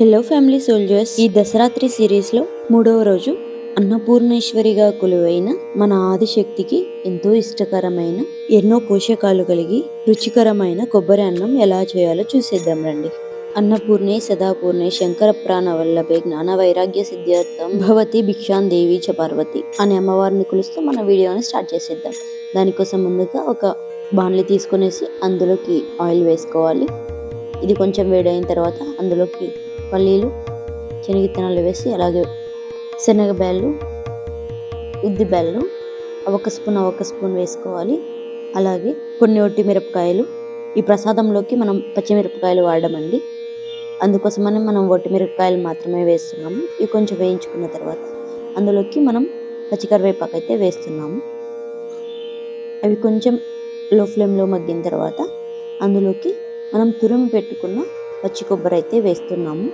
Hello family soldiers, ఈ దసరాత్రి సిరీస్లో 3వ రోజు అన్నపూర్ణేశ్వరిగా కొలువైన మన ఆదిశక్తికి ఎంతో ఇష్టకరమైన, ఎన్నో పోషకాలు కలిగి రుచికరమైన కొబ్బరి అన్నం ఎలా చేయాలో చూసేద్దాం రండి. అన్నపూర్ణే సదాపూర్ణే శంకర ప్రాణ వల్లభే జ్ఞాన వైరాగ్య సిద్ధార్థం భవతి భిక్షాం దేవి చ పార్వతి అనే అమ్మవారిని కొలుస్తూ మన వీడియోని స్టార్ట్ చేసేద్దాం. దానికోసం ముందుగా ఒక బాణలి తీసుకునేసి అందులోకి ఆయిల్ వేసుకోవాలి. ఇది కొంచెం వేడైన తర్వాత అందులోకి పల్లీలు, శనగిత్తనాలు వేసి, అలాగే శనగబ్యాళ్ళు, ఉద్దిబ్యాళ్ళు ఒక స్పూన్ వేసుకోవాలి. అలాగే కొన్ని ఒట్టిమిరపకాయలు. ఈ ప్రసాదంలోకి మనం పచ్చిమిరపకాయలు వాడమండి, అందుకోసమని మనం ఒట్టిమిరపకాయలు మాత్రమే వేస్తున్నాము. ఇవి కొంచెం వేయించుకున్న తర్వాత అందులోకి మనం పచ్చికరివేపాకు అయితే వేస్తున్నాము. అవి కొంచెం లో ఫ్లేమ్లో మగ్గిన తర్వాత అందులోకి మనం తురిమి పెట్టుకున్న పచ్చి కొబ్బరి అయితే వేస్తున్నాము.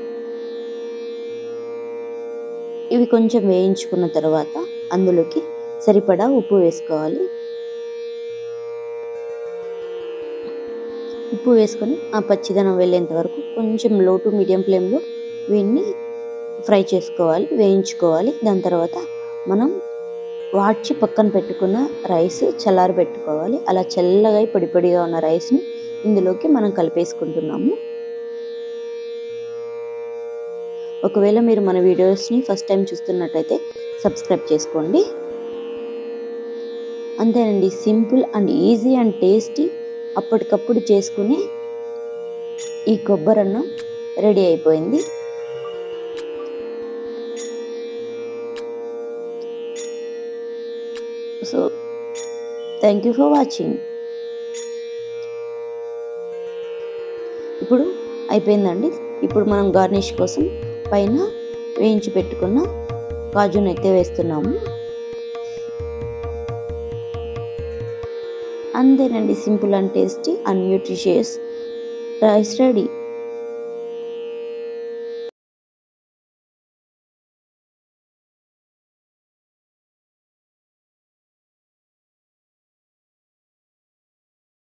ఇవి కొంచెం వేయించుకున్న తర్వాత అందులోకి సరిపడా ఉప్పు వేసుకోవాలి. ఉప్పు వేసుకొని ఆ పచ్చిదనం వెళ్ళేంత వరకు కొంచెం లో టు మీడియం ఫ్లేమ్లో వీటిని ఫ్రై చేసుకోవాలి, వేయించుకోవాలి. దాని తర్వాత మనం వాడ్చి పక్కన పెట్టుకున్న రైస్ చల్లారి పెట్టుకోవాలి. అలా చల్లగా పొడి పొడిగా ఉన్న రైస్ని ఇందులోకి మనం కలిపేసుకుంటున్నాము. ఒకవేళ మీరు మన వీడియోస్ని ఫస్ట్ టైం చూస్తున్నట్టయితే సబ్స్క్రైబ్ చేసుకోండి. అంతేనండి, simple and easy and tasty, అప్పటికప్పుడు చేసుకుని ఈ కొబ్బరి అన్నం రెడీ అయిపోయింది. So thank you for watching. ఇప్పుడు అయిపోయిందండి. ఇప్పుడు మనం గార్నిష్ కోసం పైన వేయించి పెట్టుకున్న కాజునైతే వేస్తున్నాము. అంతేనండి, simple and tasty and nutritious rice ready.